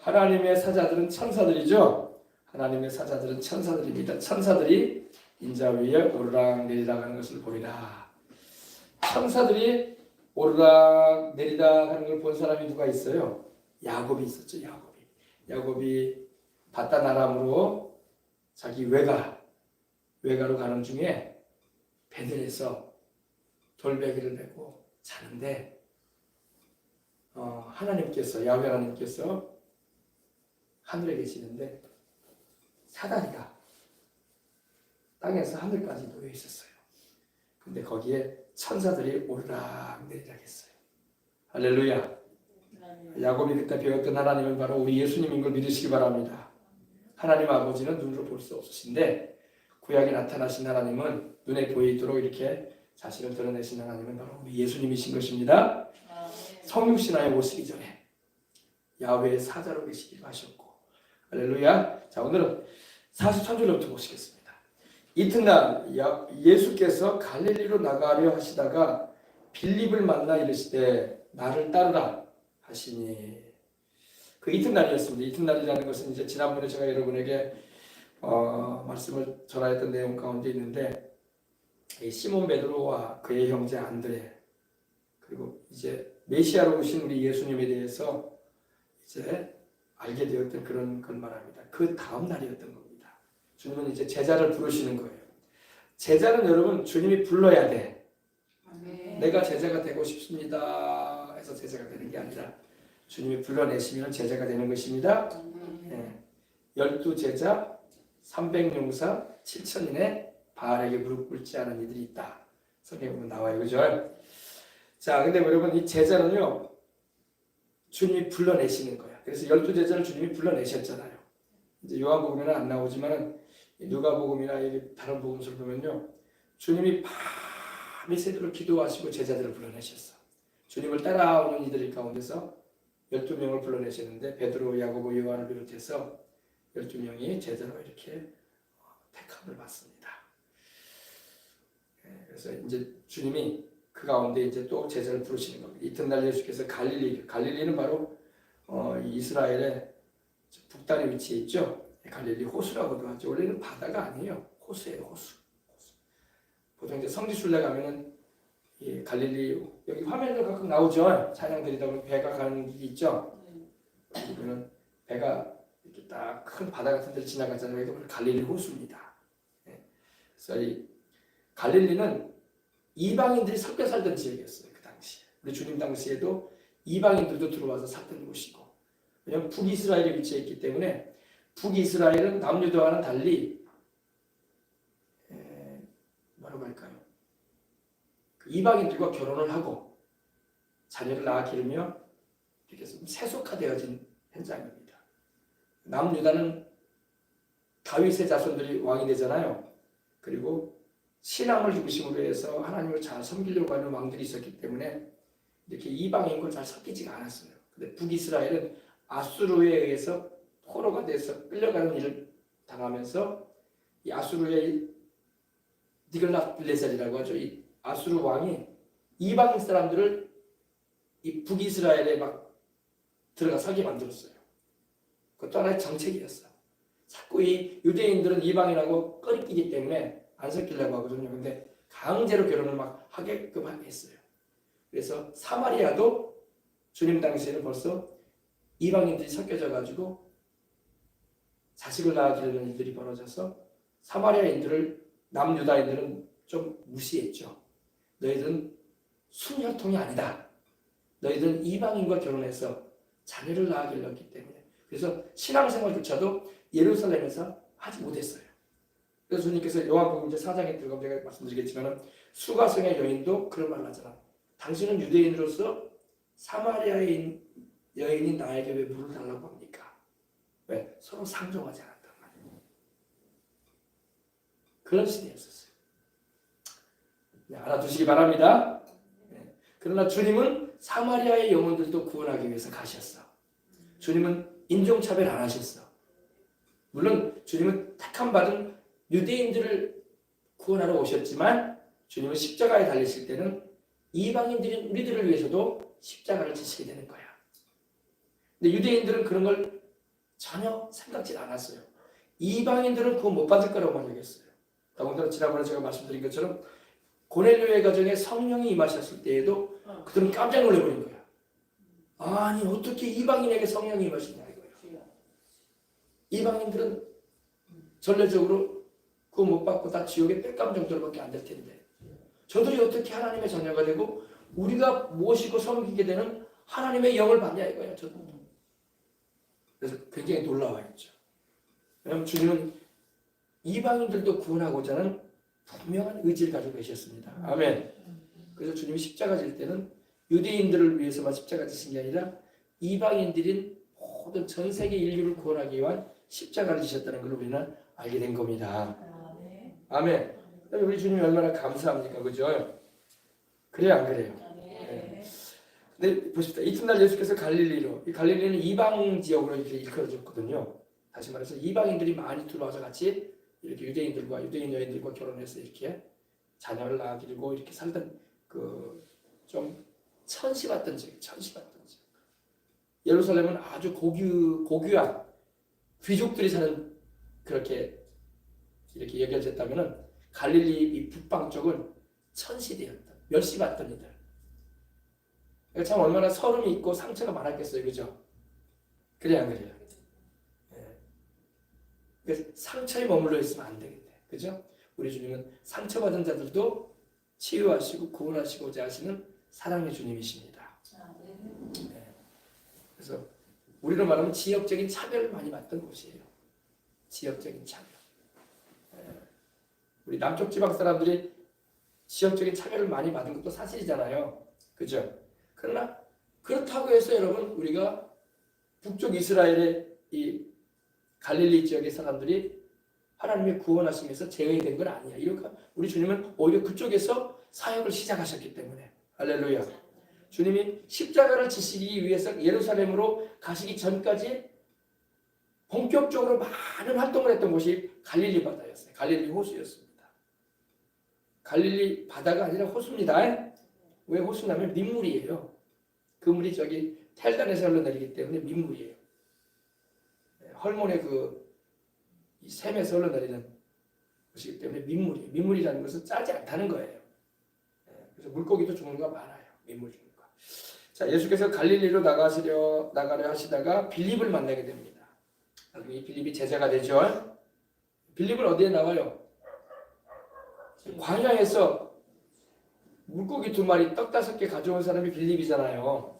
하나님의 사자들은 천사들이죠. 하나님의 사자들은 천사들입니다. 천사들이 인자 위에 오르락 내리락 하는 것을 보이라. 천사들이 오르락 내리락 하는 걸 본 사람이 누가 있어요? 야곱이 있었죠. 야곱이 바단 아람으로 자기 외가로 가는 중에 베들에서 돌베개를 메고 자는데 하나님께서 야훼 하나님께서 하늘에 계시는데 사다리가 땅에서 하늘까지 놓여 있었어요. 근데 거기에 천사들이 오르락 내리락 했어요. 할렐루야. 야곱이 그때 배웠던 하나님은 바로 우리 예수님인 걸 믿으시기 바랍니다. 하나님 아버지는 눈으로 볼 수 없으신데 구약에 나타나신 하나님은 눈에 보이도록 이렇게 자신을 드러내신 하나님은 바로 우리 예수님이신 것입니다. 성육신하에 오시기 전에 야훼의 사자로 계시기로 하셨고, 할렐루야. 자, 오늘은 43절부터 보시겠습니다. 이튿날 예수께서 갈릴리로 나가려 하시다가 빌립을 만나 이르시되 나를 따르라 하시니, 그 이튿날이었습니다. 이튿날이라는 것은 이제 지난번에 제가 여러분에게 말씀을 전하였던 내용 가운데 있는데, 시몬 베드로와 그의 형제 안드레, 그리고 이제 메시아로 오신 우리 예수님에 대해서 이제 알게 되었던 그런 걸 말합니다. 그 다음 날이었던 겁니다. 주님은 이제 제자를 부르시는 거예요. 제자는 여러분 주님이 불러야 돼. 내가 제자가 되고 싶습니다 해서 제자가 되는 게 아니라 주님이 불러내시면 제자가 되는 것입니다. 12제자 300용사 7천인의 바알에게 무릎 꿇지 않은 이들이 있다. 성경에 보면 나와요. 그죠? 자, 근데 여러분 이 제자는요 주님이 불러내시는 거야. 그래서 12제자를 주님이 불러내셨잖아요. 이제 요한복음에는 안 나오지만 누가복음이나 다른 복음서를 보면요 주님이 밤이 새도록 기도하시고 제자들을 불러내셨어. 주님을 따라오는 이들 가운데서 12명을 불러내셨는데 베드로, 야고보, 요한을 비롯해서 12명이 제자로 이렇게 택함을 받습니다. 그래서 이제 주님이 그 가운데 이제 또 제자를 부르시는 겁니다. 이튿날 예수께서 갈릴리는 바로 이스라엘의 북단에 위치해 있죠. 갈릴리 호수라고도 하죠. 원래는 바다가 아니에요. 호수예요, 호수. 보통 이제 성지순례 가면은 이 갈릴리 여기 화면에 가끔 나오죠. 찬양 드리다 보면 배가 가는 길이 있죠. 그러면 배가 이렇게 딱 큰 바다 같은 데를 지나가잖아요. 이게 갈릴리 호수입니다. 그래서 이 갈릴리는 이방인들이 섞여 살던 지역이었어요. 그 당시에. 우리 주님 당시에도 이방인들도 들어와서 살던 곳이고, 왜냐하면 북이스라엘에 위치해 있기 때문에 북이스라엘은 남유다와는 달리 뭐라고 할까요? 그 이방인들과 결혼을 하고 자녀를 낳아 기르며 이렇게 세속화되어진 현장입니다. 남유다는 다윗의 자손들이 왕이 되잖아요. 그리고 신앙을 중심으로 해서 하나님을 잘 섬기려고 하는 왕들이 있었기 때문에 이렇게 이방인과 잘 섞이지가 않았어요. 근데 북이스라엘은 아수르에 의해서 포로가 돼서 끌려가는 일을 당하면서 이 아수르의 니글랏빌레살이라고 하죠. 이 아수르 왕이 이방 사람들을 이 북이스라엘에 막 들어가 살게 만들었어요. 그것도 하나의 정책이었어. 자꾸 이 유대인들은 이방인하고 꺼리끼기 때문에 안 섞이려고 하거든요. 근데 강제로 결혼을 막 하게끔 했어요. 그래서 사마리아도 주님 당시에는 벌써 이방인들이 섞여져 가지고 자식을 낳아 기르는 일들이 벌어져서 사마리아인들을 남유다인들은 좀 무시했죠. 너희들은 순혈통이 아니다. 너희들은 이방인과 결혼해서 자녀를 낳아 길렀기 때문에. 그래서 신앙생활조차도 예루살렘에서 하지 못했어요. 그래서 주님께서 요한복음 4장에 들어가면 제가 말씀드리겠지만 수가성의 여인도 그런 말을 하잖아. 당신은 유대인으로서 사마리아인 여인이 나에게 왜 물을 달라고 합니까? 왜? 서로 상종하지 않았단 말이에요. 그런 시대였었어요. 네, 알아두시기 바랍니다. 네. 그러나 주님은 사마리아의 영혼들도 구원하기 위해서 가셨어. 주님은 인종차별 안 하셨어. 물론 주님은 택함받은 유대인들을 구원하러 오셨지만 주님은 십자가에 달리실 때는 이방인들인 우리들을 위해서도 십자가를 지시게 되는 거야. 근데 유대인들은 그런 걸 전혀 생각지 않았어요. 이방인들은 그거 못 받을 거라고만 여겼어요. 더군다나 지난번에 제가 말씀드린 것처럼 고넬료의 가정에 성령이 임하셨을 때에도 그들은 깜짝 놀라버린 거야. 아니 어떻게 이방인에게 성령이 임하시냐 이거예요. 이방인들은 전례적으로 그거 못 받고 다 지옥에 뺄감 정도로밖에 안 될 텐데 저들이 어떻게 하나님의 자녀가 되고 우리가 모시고 섬기게 되는 하나님의 영을 받냐 이거예요. 저도. 그래서 굉장히 놀라워 있죠. 왜냐하면 주님은 이방인들도 구원하고자 하는 분명한 의지를 가지고 계셨습니다. 아멘. 그래서 주님이 십자가 질 때는 유대인들을 위해서만 십자가 지신 게 아니라 이방인들인 모든 전 세계 인류를 구원하기 위한 십자가를 지셨다는 걸 우리는 알게 된 겁니다. 아멘. 우리 주님이 얼마나 감사합니까, 그죠? 그래요, 안 그래요? 네. 근데 보십시다. 이튿날 예수께서 갈릴리로, 이 갈릴리는 이방 지역으로 이렇게 일컬어졌거든요. 다시 말해서 이방인들이 많이 들어와서 같이 이렇게 유대인 여인들과 결혼해서 이렇게 자녀를 낳기고 이렇게 살던 그 좀 천시 같던 지역. 예루살렘은 아주 고귀한 귀족들이 사는 그렇게 이렇게 여겨졌다면은 갈릴리 이 북방 쪽은 천시되었던 멸시받던 이들. 그러니까 참 얼마나 서름이 있고 상처가 많았겠어요, 그죠? 그래 안 그래요? 네. 상처에 머물러 있으면 안 되겠네, 그죠? 우리 주님은 상처받은 자들도 치유하시고 구원하시고자 하시는 사랑의 주님이십니다. 네. 그래서 우리로 말하면 지역적인 차별을 많이 받던 곳이에요. 지역적인 차별. 우리 남쪽 지방 사람들이 지역적인 차별을 많이 받은 것도 사실이잖아요. 그죠? 그러나 그렇다고 해서 여러분 우리가 북쪽 이스라엘의 이 갈릴리 지역의 사람들이 하나님의 구원하심에서 제외된 건 아니야. 이렇게 우리 주님은 오히려 그쪽에서 사역을 시작하셨기 때문에 할렐루야. 주님이 십자가를 지시기 위해서 예루살렘으로 가시기 전까지 본격적으로 많은 활동을 했던 곳이 갈릴리 바다였어요. 갈릴리 호수였습니다. 갈릴리 바다가 아니라 호수입니다. 왜 호수냐면 민물이에요. 그 물이 저기 텔단에서 흘러내리기 때문에 민물이에요. 헐몬의 이 샘에서 흘러내리는 것이기 때문에 민물이에요. 민물이라는 것은 짜지 않다는 거예요. 그래서 물고기도 종류가 많아요. 민물 종류가. 자, 예수께서 갈릴리로 나가려 하시다가 빌립을 만나게 됩니다. 이 빌립이 제자가 되죠. 빌립은 어디에 나와요? 광야에서 물고기 2마리, 떡 5개 가져온 사람이 빌립이잖아요.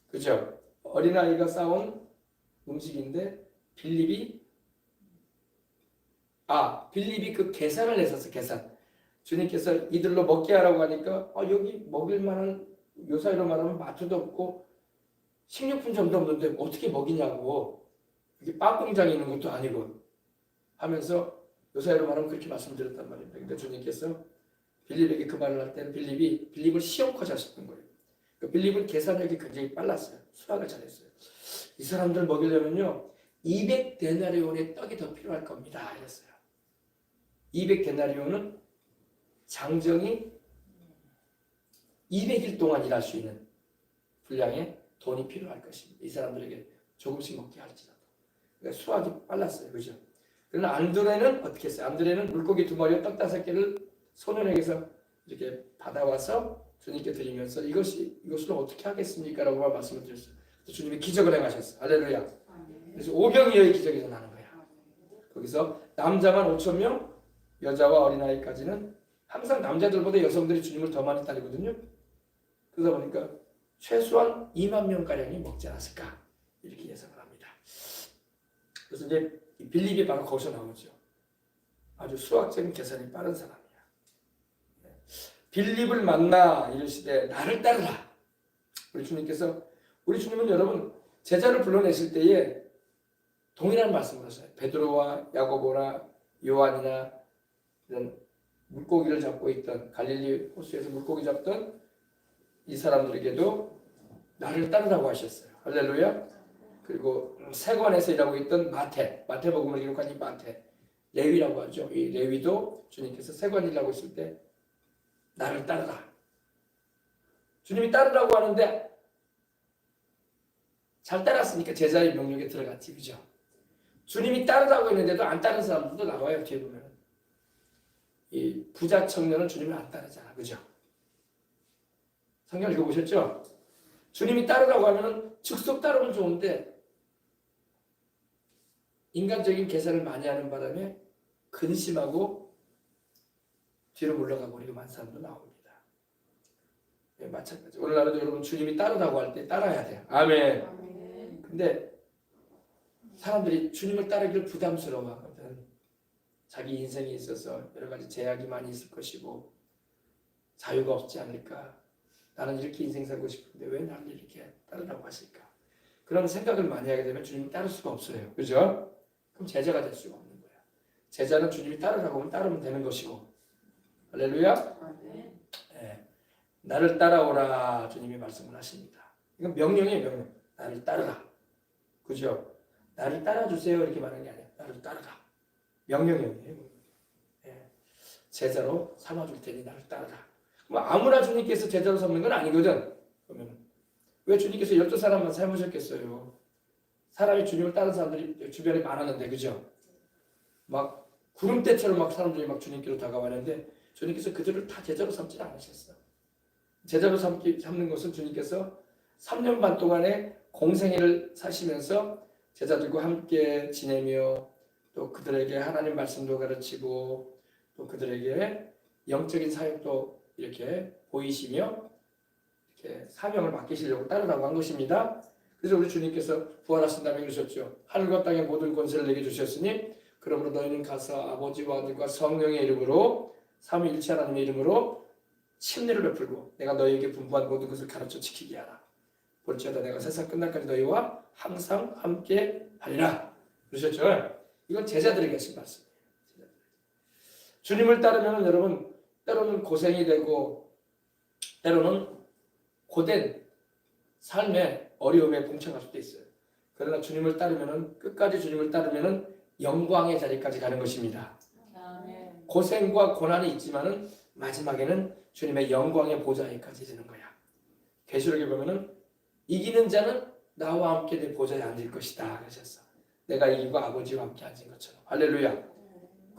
그죠? 어린아이가 싸온 음식인데 빌립이 그 계산을 했었어. 계산. 주님께서 이들로 먹게 하라고 하니까 여기 먹일 만한 요사이로 말하면 마트도 없고 식료품점도 없는데 어떻게 먹이냐고. 이게 빵 공장이 있는 것도 아니고 하면서 요사이로 말하면 그렇게 말씀드렸단 말입니다. 근데 주님께서 빌립에게 그 말을 할 때는 빌립을 시험코자 하셨던 거예요. 그러니까 빌립은 계산력이 굉장히 빨랐어요. 수학을 잘했어요. 이 사람들 먹이려면요 200데나리온의 떡이 더 필요할 겁니다. 이랬어요. 200데나리온은 장정이 200일 동안 일할 수 있는 분량의 돈이 필요할 것입니다. 이 사람들에게 조금씩 먹게 할지라도. 그러니까 수학이 빨랐어요. 그죠? 그러나 안드레는 어떻게 했어요? 안드레는 물고기 2마리와 떡 5개를 소년에게서 이렇게 받아와서 주님께 드리면서 이것을 어떻게 하겠습니까? 라고 말씀을 드렸어요. 주님이 기적을 행하셨어요. 할렐루야. 그래서 오병이어의 기적이 나는 거야. 거기서 남자만 5,000명, 여자와 어린아이까지는 항상 남자들보다 여성들이 주님을 더 많이 따르거든요. 그러다 보니까 최소한 2만 명가량이 먹지 않았을까 이렇게 예상을 합니다. 그래서 이제 빌립이 바로 거기서 나오죠. 아주 수학적인 계산이 빠른 사람이야. 빌립을 만나 이르시되 나를 따르라. 우리 주님은 여러분 제자를 불러내실 때에 동일한 말씀을 하세요. 베드로와 야고보나 요한이나 이런 물고기를 잡고 있던 갈릴리 호수에서 물고기 잡던 이 사람들에게도 나를 따르라고 하셨어요. 할렐루야. 그리고 세관에서 일하고 있던 마태복음을 기록한 이 마태, 레위라고 하죠. 이 레위도 주님께서 세관 일하고 있을 때 나를 따르라. 주님이 따르라고 하는데 잘 따랐으니까 제자의 명령에 들어갔지, 그죠? 주님이 따르라고 했는데도 안 따르는 사람들도 나와요. 뒤에 보면 이 부자 청년은 주님을 안 따르잖아, 그죠? 성경 읽어보셨죠? 주님이 따르라고 하면 즉석 따르면 좋은데 인간적인 계산을 많이 하는 바람에 근심하고 뒤로 물러가 버리고 많은 사람도 나옵니다. 네, 마찬가지. 오늘날에도 여러분 주님이 따르라고 할 때 따라야 돼요. 아멘. 근데 사람들이 주님을 따르기를 부담스러워하거든. 자기 인생에 있어서 여러 가지 제약이 많이 있을 것이고 자유가 없지 않을까. 나는 이렇게 인생 살고 싶은데 왜 나를 이렇게 따르라고 하실까. 그런 생각을 많이 하게 되면 주님을 따를 수가 없어요. 그죠? 그럼 제자가 될 수가 없는 거야. 제자는 주님이 따르라고 하면 따르면 되는 것이고. 할렐루야. 네. 나를 따라오라 주님이 말씀을 하십니다. 이건 명령이에요. 명령. 나를 따르라. 그죠? 나를 따라주세요 이렇게 말하는 게 아니야. 나를 따르라. 명령이에요. 네. 제자로 삼아줄 테니 나를 따르라. 뭐 아무나 주님께서 제자로 삼는 건 아니거든. 그러면 왜 주님께서 12사람만 삼으셨겠어요? 사람이 주님을 따르는 사람들이 주변에 많았는데, 그죠? 막 구름대처럼 막 사람들이 막 주님께로 다가왔는데 주님께서 그들을 다 제자로 삼지 않으셨어. 제자로 삼는 것은 주님께서 3년 반 동안의 공생애를 사시면서 제자들과 함께 지내며 또 그들에게 하나님 말씀도 가르치고 또 그들에게 영적인 사역도 이렇게 보이시며 이렇게 사명을 맡기시려고 따르라고 한 것입니다. 그래서 우리 주님께서 부활하신 다음에 그러셨죠. 하늘과 땅의 모든 권세를 내게 주셨으니 그러므로 너희는 가서 아버지와 아들과 성령의 이름으로 삼위일체 하나님의 이름으로 침례를 베풀고 내가 너희에게 분부한 모든 것을 가르쳐 지키게 하라. 볼지어다 내가 세상 끝날까지 너희와 항상 함께 하리라. 그러셨죠. 이건 제자들에게 하신 말씀이에요. 주님을 따르면 여러분 때로는 고생이 되고 때로는 고된 삶의 어려움에 봉착할 수도 있어요. 그러나 주님을 따르면은 끝까지 주님을 따르면은 영광의 자리까지 가는 것입니다. 고생과 고난이 있지만은 마지막에는 주님의 영광의 보좌에까지 되는 거야. 계시록에 보면은 이기는 자는 나와 함께 내 보좌에 앉을 것이다 그러셨어. 내가 이기고 아버지와 함께 앉은 것처럼. 할렐루야.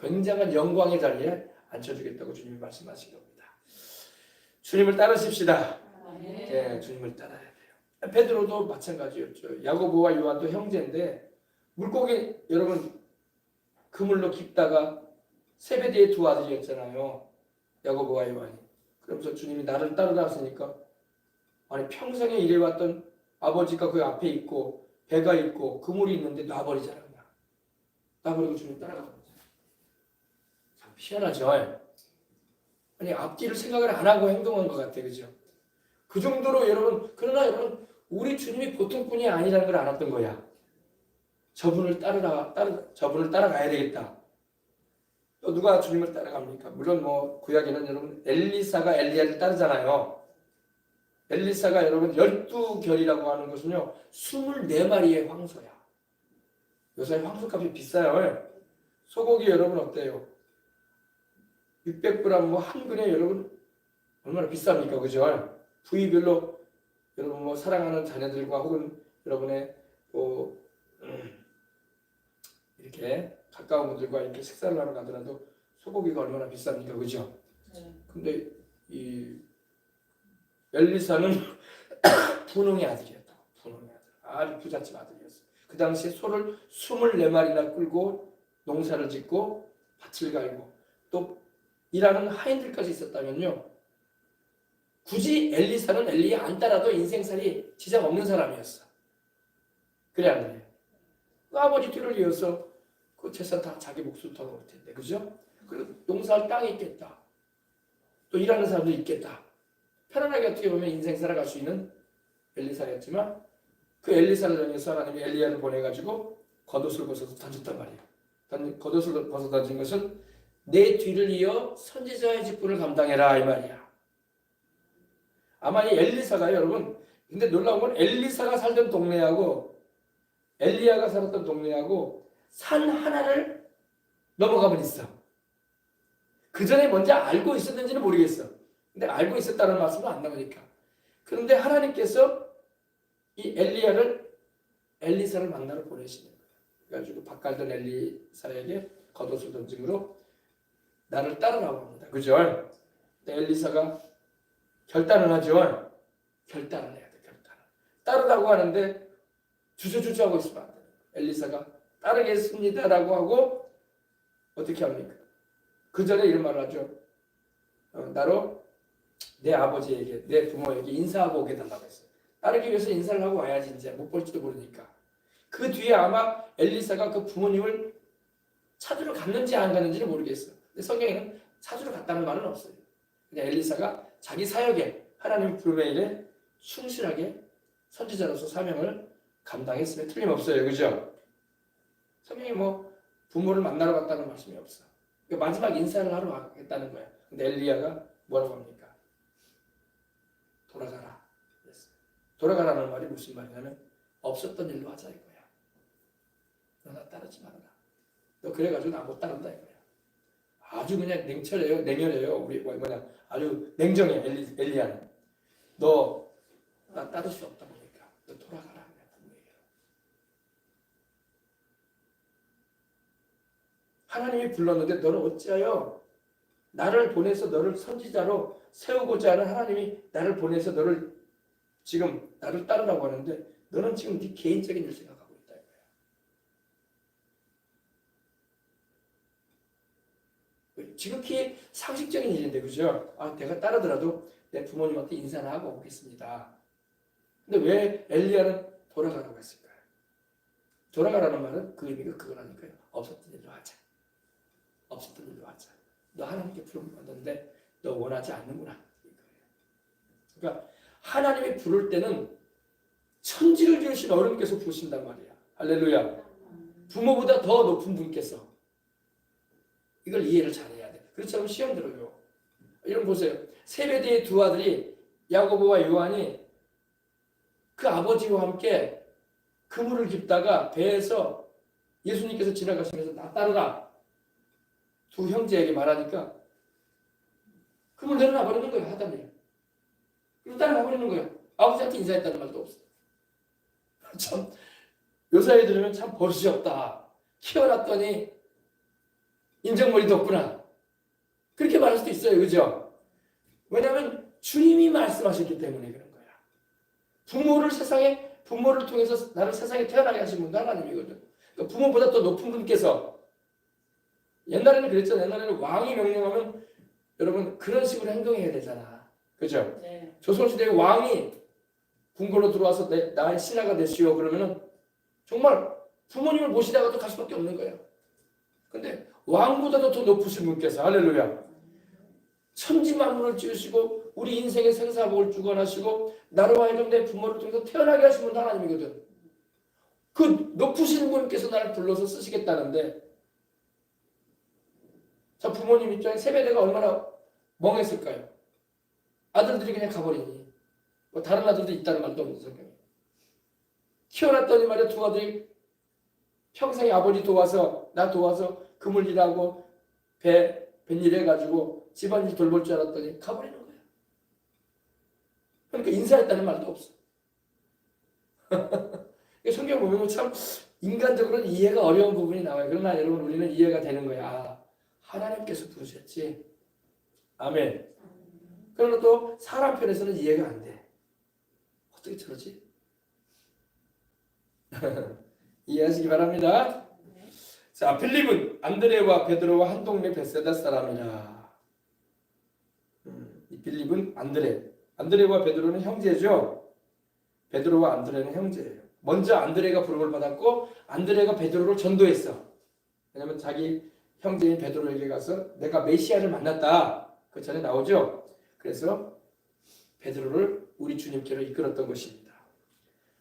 굉장한 영광의 자리에 앉혀주겠다고 주님이 말씀하신 겁니다. 주님을 따르십시다. 네, 주님을 따라야 돼요. 베드로도 마찬가지였죠. 야고보와 요한도 형제인데 물고기 여러분 그물로 깊다가 세베대의 두 아들이었잖아요. 야고보와 요한이. 그러면서 주님이 나를 따르라 하시니까 아니 평생에 일해왔던 아버지가 그 앞에 있고 배가 있고 그물이 있는데 놔버리잖아 그냥. 놔버리고 주님 따라가는 거죠. 참 희한하죠. 아니 앞뒤를 생각을 안 하고 행동한 것 같아, 그죠? 그 정도로 여러분 그러나 여러분 우리 주님이 보통 분이 아니라는 걸 알았던 거야. 저분을 따라가야 되겠다. 또 누가 주님을 따라갑니까? 물론 뭐 구약에는 여러분 엘리사가 엘리야를 따르잖아요. 엘리사가 여러분 12결이라고 하는 것은요 24마리의 황소야. 요새 황소값이 비싸요. 소고기 여러분 어때요? 600g 뭐 한 근에 여러분 얼마나 비쌉니까? 그죠? 부위별로 여러분 뭐 사랑하는 자녀들과 혹은 여러분의 뭐 이렇게 가까운 분들과 이렇게 식사를 하러 가더라도 소고기가 얼마나 비쌉니까? 그죠? 근데 이 엘리사는 분홍의 아들이었다. 분홍의 아들. 아주 부잣집 아들이었어. 그 당시에 소를 24마리나 끌고 농사를 짓고 밭을 갈고 또 일하는 하인들까지 있었다면요. 굳이 엘리사는 엘리야 안 따라도 인생살이 지장 없는 사람이었어. 그래 안 그래요? 그 아버지 뒤를 이어서 그 재산 다 자기 몫으로 털어올 텐데, 그죠? 그리고 농사할 땅이 있겠다. 또 일하는 사람도 있겠다. 편안하게 어떻게 보면 인생 살아갈 수 있는 엘리사였지만 그 엘리사를 통해서 하나님이 엘리야를 보내가지고 겉옷을 벗어서 던졌단 말이에요. 겉옷을 벗어 던진 것은 내 뒤를 이어 선지자의 직분을 감당해라 이 말이야. 아마 이 엘리사가 여러분 근데 놀라운 건 엘리사가 살던 동네하고 엘리야가 살았던 동네하고 산 하나를 넘어가면 있어. 그 전에 먼저 알고 있었는지는 모르겠어. 근데 알고 있었다는 말씀은 안 나오니까. 그런데 하나님께서 이 엘리야를 엘리사를 만나러 보내시는 거예요. 그래가지고 밭갈던 엘리사에게 겉옷을 던짐으로 나를 따르라고 합니다. 그죠? 엘리사가 결단을 하죠. 결단을 해야 돼. 결단을. 따르라고 하는데 주저주저하고 있으면 안 돼요. 엘리사가 따르겠습니다라고 하고 어떻게 합니까? 그 전에 이런 말을 하죠. 나로 내 아버지에게, 내 부모에게 인사하고 오게 달라고 했어요. 따르기 위해서 인사를 하고 와야지 이제 못 볼지도 모르니까. 그 뒤에 아마 엘리사가 그 부모님을 찾으러 갔는지 안 갔는지는 모르겠어요. 근데 성경에는 찾으러 갔다는 말은 없어요. 그냥 엘리사가 자기 사역에 하나님 부름의 일에 충실하게 선지자로서 사명을 감당했으면 틀림없어요. 그죠? 성경이 뭐 부모를 만나러 갔다는 말씀이 없어. 그러니까 마지막 인사를 하러 가겠다는 거야. 근데 엘리야가 뭐라고 합니까? 돌아가라. 그랬어요. 돌아가라는 말이 무슨 말이냐면 없었던 일로 하자 이거야. 너 나 따르지 말아라. 너 그래가지고 나 못 따른다 이거야. 아주 그냥 냉혈해요. 우리 뭐냐 아주 냉정해 엘리야는. 너 나 따를 수 없다 보니까 너 돌아가라. 하나님이 불렀는데 너는 어찌하여 나를 보내서 너를 선지자로 세우고자 하는 하나님이 나를 보내서 너를 지금 나를 따르라고 하는데 너는 지금 네 개인적인 일 생각하고 있다 이거야. 지극히 상식적인 일인데 그죠? 내가 따르더라도 내 부모님한테 인사나 하고 오겠습니다. 근데 왜 엘리야는 돌아가라고 했을까요? 돌아가라는 말은 그 의미가 그거라니까요. 없었던 일로 하자. 없었던 일로 하자. 너 하나님께 부름을 받았는데 너 원하지 않는구나. 그러니까 하나님이 부를 때는 천지를 지으신 어른께서 부르신단 말이야. 할렐루야. 부모보다 더 높은 분께서. 이걸 이해를 잘해야 돼. 그렇지 않으면 시험 들어요. 이런 보세요. 세베대의 두 아들이 야고보와 요한이 그 아버지와 함께 그물을 깁다가 배에서 예수님께서 지나가시면서 나 따르라. 두 형제에게 말하니까 그물 내려놔 버리는 거예요. 하다니. 그리고 따라가 버리는 거예요. 아버지한테 인사했다는 말도 없어요. 참 요사이 들으면 참 버릇이 없다. 키워놨더니 인정머리도 없구나. 그렇게 말할 수도 있어요. 그죠? 왜냐하면 주님이 말씀하셨기 때문에 그런 거야. 부모를 통해서 나를 세상에 태어나게 하신 분도 하나님이거든. 그러니까 부모보다 더 높은 분께서 옛날에는 그랬잖아요. 옛날에는 왕이 명령하면 여러분 그런 식으로 행동해야 되잖아. 그죠? 네. 조선시대에 왕이 궁궐로 들어와서 나의 신하가 되시오 그러면은 정말 부모님을 모시다가도 갈 수밖에 없는 거예요. 근데 왕보다도 더 높으신 분께서 할렐루야. 천지 만물을 지으시고 우리 인생의 생사복을 주관하시고 나로 하여금 내 부모를 통해서 태어나게 하신 분도 하나님이거든. 그 높으신 분께서 나를 불러서 쓰시겠다는데 자 부모님 입장에 세베대가 얼마나 멍했을까요? 아들들이 그냥 가버리니 뭐 다른 아들도 있다는 말도 없는 성경에 키워놨더니 말이야 두 아들이 평생에 아버지 도와서 나 도와서 그물 일하고 뱃일 해가지고 집안일 돌볼 줄 알았더니 가버리는 거야. 그러니까 인사했다는 말도 없어. 성경 보면 참 인간적으로는 이해가 어려운 부분이 나와요. 그러나 여러분 우리는 이해가 되는 거야. 하나님께서 부르셨지. 아멘. 그러나 또 사람 편에서는 이해가 안 돼. 어떻게 저러지? 이해하시기 바랍니다. 자, 필립은 안드레와 베드로와 한 동네 벳세다 사람이라. 이 필립은 안드레와 베드로는 형제죠. 베드로와 안드레는 형제예요. 먼저 안드레가 부름을 받았고 안드레가 베드로를 전도했어. 왜냐면 자기 형제인 베드로에게 가서 내가 메시아를 만났다. 그 전에 나오죠. 그래서 베드로를 우리 주님께로 이끌었던 것입니다.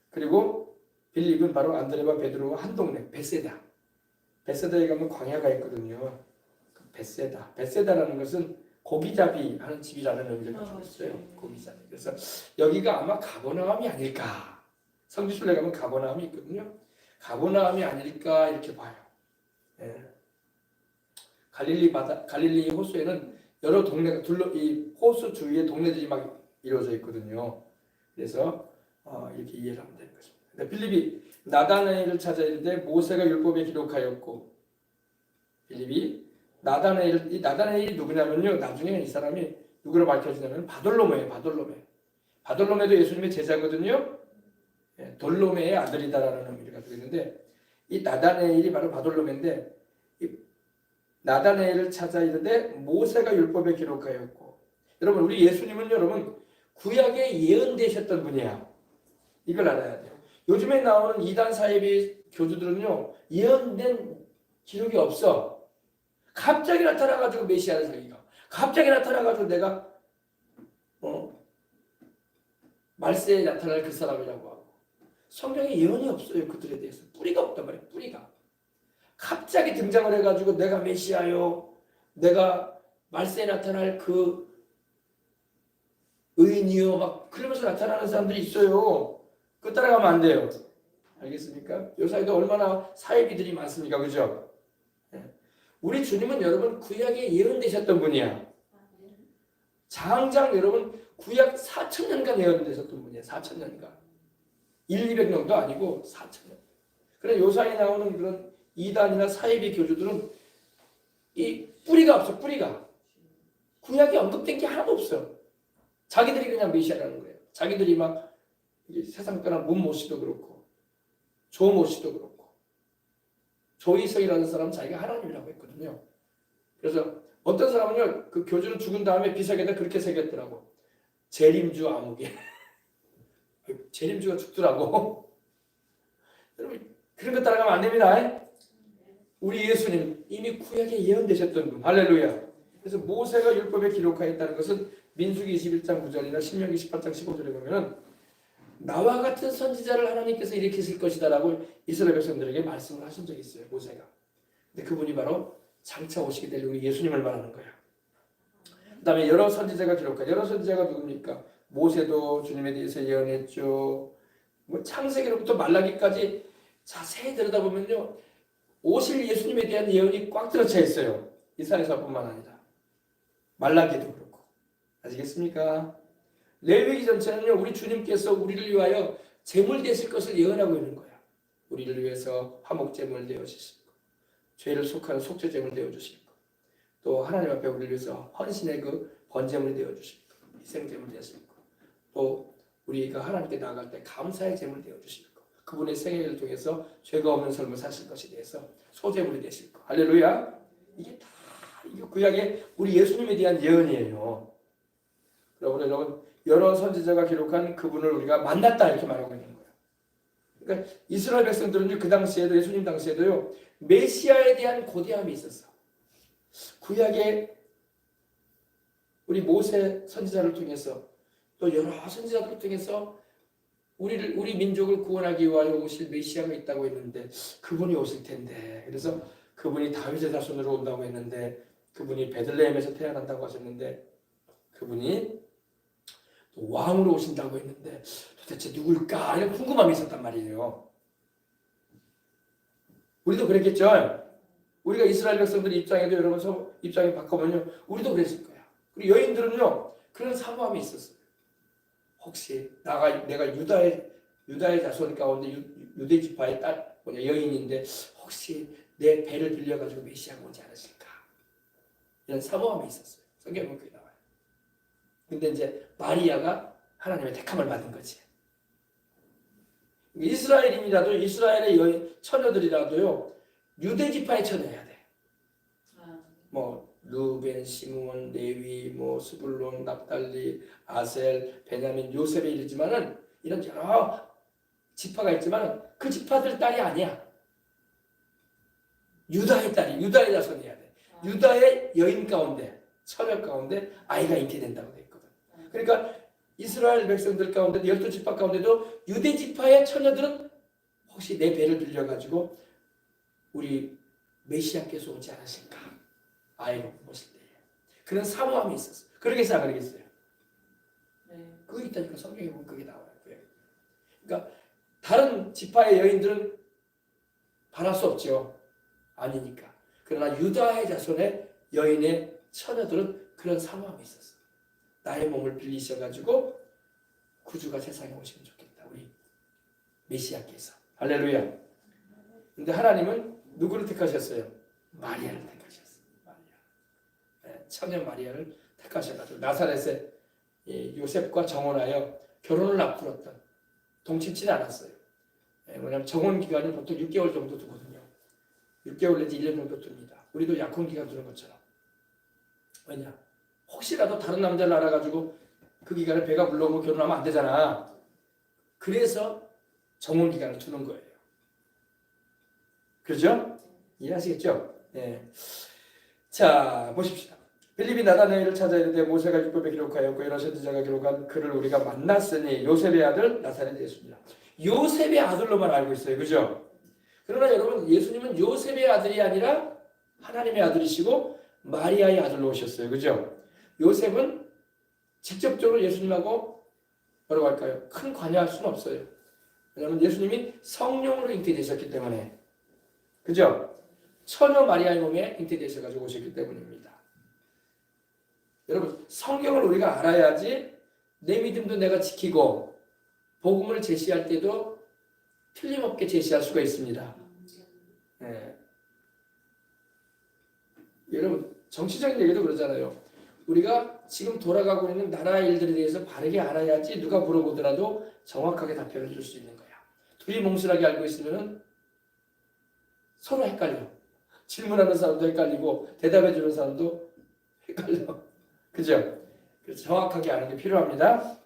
그리고 빌립은 바로 안드레와 베드로와 한 동네 벳세다에 가면 광야가 있거든요. 벳세다라는 것은 고기잡이 하는 집이라는 의미를 가지고 있어요. 고기잡이. 그래서 여기가 아마 가버나움이 아닐까. 성지순례 가면 가버나움이 있거든요. 가버나움이 아닐까 이렇게 봐요. 예. 갈릴리 호수에는 여러 동네가 이 호수 주위에 동네들이 막 이루어져 있거든요. 그래서 이렇게 이해를 하면 되는 것입니다. 근데 빌립이 나다나엘을 찾아 이르되 모세가 율법에 기록하였고 빌립이 이 나다나엘이 누구냐면요, 나중에 이 사람이 누구로 밝혀지냐면 바돌로메예요. 바돌로메도 예수님의 제자거든요. 돌로메의 아들이다라는 의미를 가지고 있는데 이 나다나엘이 바로 바돌로메인데 이 나다나엘을 찾아 이르되 모세가 율법에 기록하였고 여러분 우리 예수님은 여러분 구약에 예언되셨던 분이야. 이걸 알아야 돼요. 요즘에 나오는 이단 사이비 교주들은요 예언된 기록이 없어. 갑자기 나타나가지고 메시아를 자기가 갑자기 나타나가지고 내가 말세에 나타날 그 사람이라고 하고 성경에 예언이 없어요. 그들에 대해서 뿌리가 없단 말이에요. 뿌리가 갑자기 등장을 해가지고 내가 메시아요, 내가 말세에 나타날 그 의인이요 막 그러면서 나타나는 사람들이 있어요. 그거 따라가면 안 돼요. 알겠습니까? 요 사이도 얼마나 사이비들이 많습니까? 그죠? 우리 주님은 여러분 구약에 예언되셨던 분이야. 장장 여러분 구약 4,000년간 예언되셨던 분이야. 4,000년간 1,200년도 아니고 4,000년. 그래 요 사이에 나오는 그런 이단이나 사이비 교주들은 이 뿌리가 없어. 뿌리가 구약에 언급된 게 하나도 없어. 자기들이 그냥 메시아라는 거예요. 자기들이 막 세상 떠난 문모씨도 그렇고 조모씨도 그렇고 조이성이라는 사람은 자기가 하나님이라고 했거든요. 그래서 어떤 사람은요 그 교주는 죽은 다음에 비석에다 그렇게 새겼더라고. 재림주 아무개. 재림주가 죽더라고. 여러분 그런 거 따라가면 안 됩니다. 우리 예수님 이미 구약에 예언되셨던 분. 할렐루야. 그래서 모세가 율법에 기록하였다는 것은 민수기 21장 9절이나 신명기 18장 15절에 보면은 나와 같은 선지자를 하나님께서 일으키실 것이다라고 이스라엘 백성들에게 말씀을 하신 적이 있어요. 모세가. 근데 그분이 바로 장차 오시게 될 우리 예수님을 말하는 거야. 그 다음에 여러 선지자가 기록한 여러 선지자가 누굽니까? 모세도 주님에 대해서 예언했죠. 뭐 창세기로부터 말라기까지 자세히 들여다보면요 오실 예수님에 대한 예언이 꽉 들어차 있어요. 이사야서뿐만 아니라 말라기도 그렇고. 아시겠습니까? 레위기 전체는요 우리 주님께서 우리를 위하여 제물 되실 것을 예언하고 있는 거야. 우리를 위해서 화목제물 되어 주실 것, 죄를 속하는 속죄제물 되어 주실 것, 또 하나님 앞에 우리를 위해서 헌신의 그 번제물이 되어 주실 것, 희생제물 되실 것, 또 우리가 하나님께 나아갈 때 감사의 제물 되어 주실 것, 그분의 생애를 통해서 죄가 없는 삶을 사실 것에 대해서 소제물이 되실 것. 할렐루야. 이게 다 구약의 우리 예수님에 대한 예언이에요. 여러분 여러 선지자가 기록한 그분을 우리가 만났다 이렇게 말하고 있는 거예요. 그러니까 이스라엘 백성들은 그 당시에도 예수님 당시에도요 메시아에 대한 고대함이 있었어. 구약의 우리 모세 선지자를 통해서 또 여러 선지자들을 통해서 우리 민족을 구원하기 위하여 오실 메시아가 있다고 했는데 그분이 오실 텐데 그래서 그분이 다윗의 자손으로 온다고 했는데 그분이 베들레헴에서 태어난다고 하셨는데 그분이 또 왕으로 오신다고 했는데 도대체 누굴까 이런 궁금함이 있었단 말이에요. 우리도 그랬겠죠. 우리가 이스라엘 백성들 입장에도 여러분 입장에 바꿔보면요 우리도 그랬을 거야. 우리 여인들은요 그런 사모함이 있었어요. 혹시 내가 유다의 자손 가운데 유대 지파의 딸 여인인데 혹시 내 배를 빌려가지고 메시아가 오지 않으실까 이런 사모함이 있었어요. 성경에 그렇게 나와요. 근데 이제 마리아가 하나님의 택함을 받은 거지. 이스라엘인이라도 이스라엘의 여인 처녀들이라도요 유대 지파의 처녀여야 돼. 뭐 루벤, 시므온, 레위, 뭐 스불론, 납달리, 아셀, 베냐민, 요셉에 이르지만은 이런 여러 지파가 있지만 그 지파들 딸이 아니야. 유다의 딸이 유다의 자손이어야 돼. 유다의 여인 가운데 처녀 가운데 아이가 잉태된다고 돼 있거든. 그러니까 이스라엘 백성들 가운데 12지파 가운데도 유대 지파의 처녀들은 혹시 내 배를 빌려가지고 우리 메시아께서 오지 않으실까? 아이로 보실 때 그런 사모함이 있었어요. 그러겠어요, 안 그러겠어요? 네. 그거 있다니까 성경에 보면 그게 나와요. 그러니까 다른 지파의 여인들은 바랄 수 없죠. 아니니까. 그러나 유다의 자손의 여인의 처녀들은 그런 사모함이 있었어요. 나의 몸을 빌리셔가지고 구주가 세상에 오시면 좋겠다. 우리 메시아께서. 할렐루야. 근데 하나님은 누구를 택하셨어요? 마리아를 택하셨어요. 마리아. 처녀 마리아를 택하셔가지고 나사렛에 요셉과 정혼하여 결혼을 앞두었던, 동침치는 않았어요. 왜냐하면 정혼 기간이 보통 6개월 정도 두거든요. 6개월 내지 1년 정도 둡니다. 우리도 약혼 기간 두는 것처럼. 왜냐? 혹시라도 다른 남자를 알아가지고 그 기간에 배가 불러오고 결혼하면 안 되잖아. 그래서 정혼 기간을 두는 거예요. 그렇죠? 이해하시겠죠? 네. 자, 보십시다. 빌립이 나다나엘을 찾아 이르되 모세가 율법에 기록하였고 여러 선지자가 기록한 그를 우리가 만났으니 요셉의 아들 나사렛 예수입니다. 요셉의 아들로만 알고 있어요. 그죠? 그러나 여러분, 예수님은 요셉의 아들이 아니라 하나님의 아들이시고 마리아의 아들로 오셨어요. 그죠? 요셉은 직접적으로 예수님하고 뭐라고 할까요? 큰 관여할 수는 없어요. 왜냐하면 예수님이 성령으로 잉태되셨기 때문에. 그죠? 처녀 마리아의 몸에 잉태되셔가지고 오셨기 때문입니다. 여러분, 성경을 우리가 알아야지 내 믿음도 내가 지키고 복음을 제시할 때도 틀림없게 제시할 수가 있습니다. 네. 여러분, 정치적인 얘기도 그러잖아요. 우리가 지금 돌아가고 있는 나라의 일들에 대해서 바르게 알아야지 누가 물어보더라도 정확하게 답변을 줄 수 있는 거야. 둘이 몽실하게 알고 있으면 서로 헷갈려. 질문하는 사람도 헷갈리고 대답해 주는 사람도 헷갈려. 그죠? 그래서 정확하게 아는 게 필요합니다.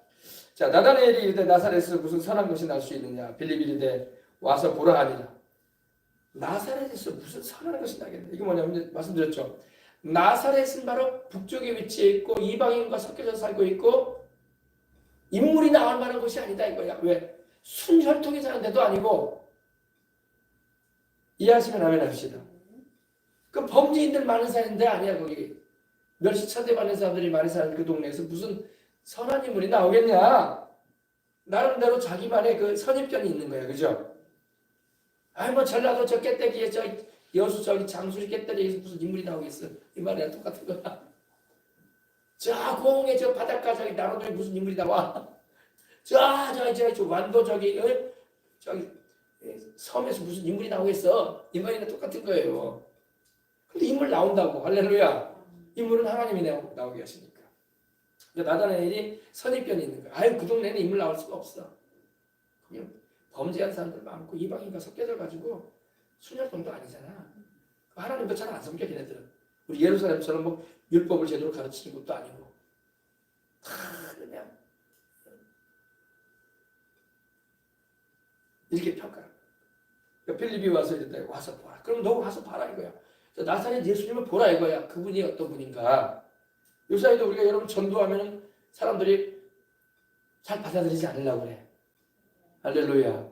자, 나다나엘이 이르되 나사렛에서 무슨 선한 것이 날 수 있느냐? 빌립이 이르되 와서 보라 하니라. 나사렛에서 무슨 선한 것이 나겠냐? 이거 뭐냐면 말씀드렸죠. 나사렛은 바로 북쪽에 위치해 있고 이방인과 섞여서 살고 있고 인물이 나올 만한 곳이 아니다 이거야. 왜? 순혈통이 사는 데도 아니고. 이해하시면 하면 합시다. 그 범죄인들 많은 사는 데 아니야 거기. 멸시천대 받는 사람들이 많이 사는 그 동네에서 무슨 선한 인물이 나오겠냐? 나름대로 자기만의 그 선입견이 있는 거야. 그죠? 아이 뭐 전라도 저 깨떼기에 저 여수 저기 장수리 깨떼기에서 무슨 인물이 나오겠어? 이 말이랑 똑같은 거야. 저 공에 저 바닷가 저기 나로도에 무슨 인물이 나와? 저 완도 저기 섬에서 무슨 인물이 나오겠어? 이 말이랑 똑같은 거예요. 근데 인물 나온다고. 할렐루야. 인물은 하나님이 나오게 하시니까. 그러니까 나다나엘이 선입견이 있는 거야. 아유 그 동네는 인물 나올 수가 없어. 그냥 범죄한 사람들 많고 이방인과 섞여져 가지고 순혈통도 아니잖아. 하나님도 잘 안 섬겨 걔네들은. 우리 예루살렘처럼 뭐 율법을 제대로 가르치는 것도 아니고 다 그냥 이렇게 평가를. 그러니까 필립이 와서 이랬다. 와서 보라. 그럼 너 와서 봐라 이거야. 나사렛 예수님을 보라 이거야. 그분이 어떤 분인가. 요사이도 우리가 여러분 전도하면 사람들이 잘 받아들이지 않으려고 그래. 할렐루야.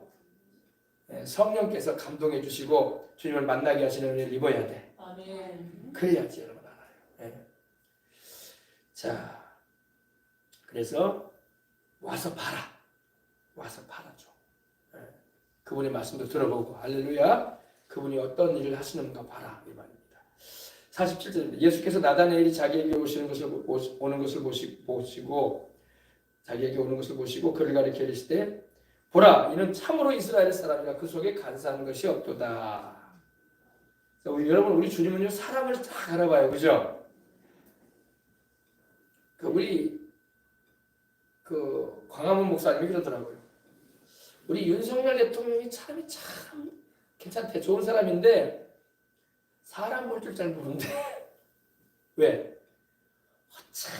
성령께서 감동해 주시고 주님을 만나게 하시는 은혜를 입어야 돼. 아멘. 그래야지 여러분 알아요. 자, 그래서 와서 봐라. 와서 봐라죠. 그분의 말씀도 들어보고 할렐루야. 그분이 어떤 일을 하시는가 봐라 이 말입니다. 47절입니다. 예수께서 나다나엘이 자기에게 오는 것을 보시고 자기에게 오는 것을 보시고 그를 가리켜 이르시되 보라 이는 참으로 이스라엘 사람이라 그 속에 간사한 것이 없도다. 여러분 우리 주님은요 사람을 다 알아봐요. 그죠? 우리 광화문 목사님이 그러더라고요. 우리 윤석열 대통령이 사람이 참 괜찮대. 좋은 사람인데 사람 볼 줄 잘 모르는데 왜? 참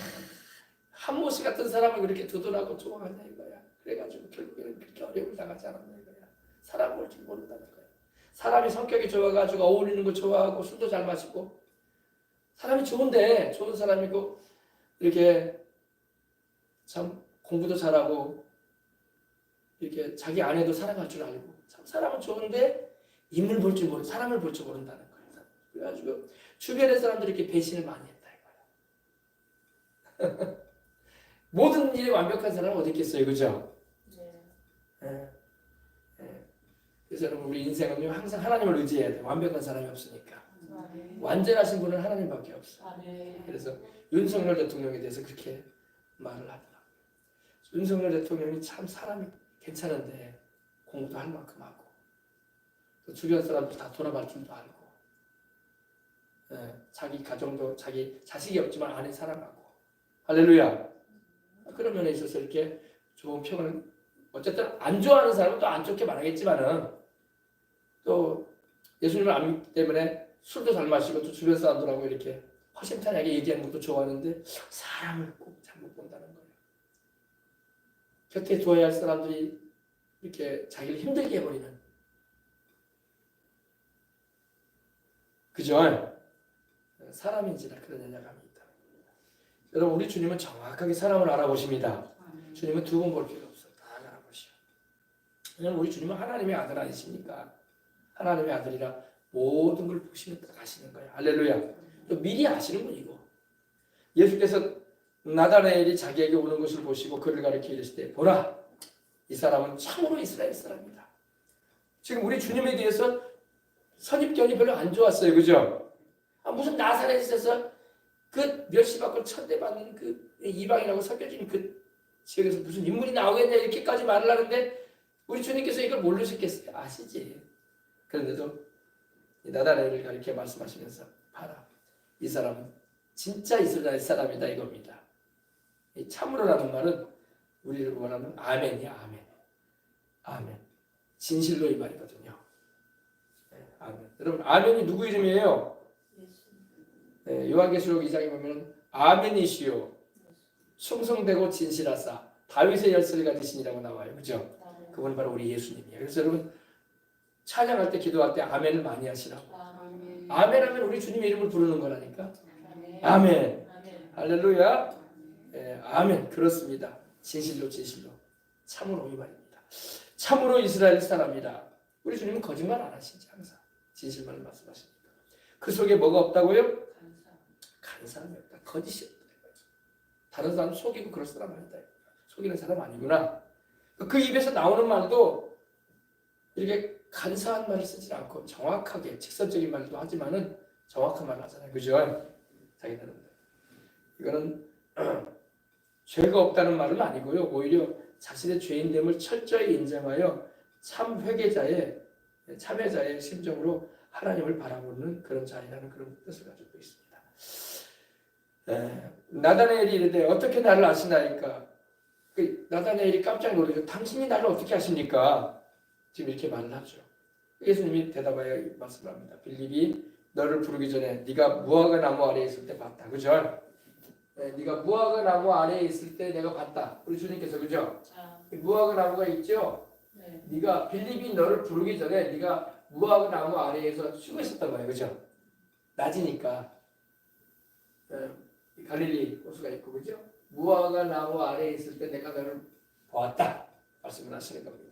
한모씨 같은 사람을 그렇게 두둔하고 좋아하냐 이거야. 그래가지고 결국에는 그렇게 어려움을 당하지 않았냐 이거야. 사람 볼 줄 모른다는 거야. 사람이 성격이 좋아가지고 어울리는 거 좋아하고 술도 잘 마시고 사람이 좋은데 좋은 사람이고 이렇게 참 공부도 잘하고 이렇게 자기 아내도 사랑할 줄 알고 참 사람은 좋은데 인물 볼 줄 모르고 사람을 볼 줄 모른다는 거예요. 그래가지고 주변의 사람들이 이렇게 배신을 많이 했다 이거야. 모든 일이 완벽한 사람은 어디 있겠어요, 그죠? 네. 그래서 여러분 우리 인생은요 항상 하나님을 의지해야 돼. 완벽한 사람이 없으니까. 완전하신 분은 하나님밖에 없어. 그래서 윤석열 대통령에 대해서 그렇게 말을 하더라고요. 윤석열 대통령이 참 사람이 괜찮은데 공부도 할 만큼 하고 주변 사람들 다 돌아갈 줄도 알고, 자기 가정도 자기 자식이 없지만 아내 사랑하고, 할렐루야. 그런 면에 있어서 이렇게 좋은 평을, 어쨌든 안 좋아하는 사람은 또 안 좋게 말하겠지만은, 또 예수님을 안 믿기 때문에 술도 잘 마시고 또 주변 사람들하고 이렇게 허심탄회하게 얘기하는 것도 좋아하는데 사람을 꼭 잘못 본다는 거예요. 곁에 두어야 할 사람들이 이렇게 자기를 힘들게 해버리는, 그죠? 사람인지라 그런 연약함이 있다. 여러분, 우리 주님은 정확하게 사람을 알아보십니다. 주님은 두 번 볼 필요 없어요. 다 알아보시오. 왜냐하면 우리 주님은 하나님의 아들 아니십니까? 하나님의 아들이라 모든 걸 보시면 딱 아시는 거예요. 할렐루야. 또 미리 아시는 분이고, 예수께서 나다나엘이 자기에게 오는 것을 보시고 그를 가리켜 이르실 때, 보라, 이 사람은 참으로 이스라엘 사람이다. 지금 우리 주님에 대해서 선입견이 별로 안 좋았어요. 그죠? 무슨 나사렛에서 그 멸시받고 천대받는 그 이방이라고 섞여진 그 지역에서 무슨 인물이 나오겠냐 이렇게까지 말을 하는데, 우리 주님께서 이걸 모르셨겠어요? 아시지? 그런데도 나다나엘을 가리켜 말씀하시면서, 봐라, 이 사람은 진짜 이스라엘 사람이다 이겁니다. 이 참으로라는 말은 우리를 원하는 아멘이야. 아멘. 아멘. 진실로 이 말이거든요. 아멘. 여러분, 아멘이 누구 이름이에요? 요한계시록 2장에 보면 아멘이시요 충성되고 진실하사 다윗의 열쇠를 가지시니라고 나와요. 그죠? 그분은 바로 우리 예수님이에요. 그래서 여러분, 찬양할 때, 기도할 때 아멘을 많이 하시라고. 아멘 하면 우리 주님의 이름을 부르는 거라니까. 아멘. 할렐루야. 아멘. 그렇습니다. 진실로 진실로 참으로 이 말입니다. 참으로 이스라엘 사람이다. 우리 주님은 거짓말 안 하시지. 항상 진실만을 말씀하십니다. 그 속에 뭐가 없다고요? 간사함이 없다. 거짓이 없다. 다른 사람 속이고 그럴 사람 아니다. 속이는 사람 아니구나. 그 입에서 나오는 말도 이렇게 간사한 말을 쓰지 않고 정확하게 직설적인 말도 하지만은 정확한 말을 하잖아요. 그죠? 자기들은 이거는 죄가 없다는 말은 아니고요. 오히려 자신의 죄인됨을 철저히 인정하여 참 회개자의 참회자의 심정으로 하나님을 바라보는 그런 자리라는 그런 뜻을 가지고 있습니다. 나다나엘이 이르되 어떻게 나를 아시나이까? 나다나엘이 깜짝 놀라서 당신이 나를 어떻게 아십니까? 지금 이렇게 말을 하죠. 예수님이 대답하여 말씀합니다. 빌립이 너를 부르기 전에 네가 무화과 나무 아래에 있을 때 봤다. 그죠? 네가 무화과 나무 아래에 있을 때 내가 봤다. 우리 주님께서, 그죠? 무화과 나무가 있죠? 네. 네가 빌립이 너를 부르기 전에 네가 무화과 나무 아래에서 쉬고 있었던 거예요. 그죠? 낮이니까. 갈릴리 호수가 있고, 그죠? 무화과 나무 아래에 있을 때 내가 너를 보았다. 말씀을 하시는 겁니다.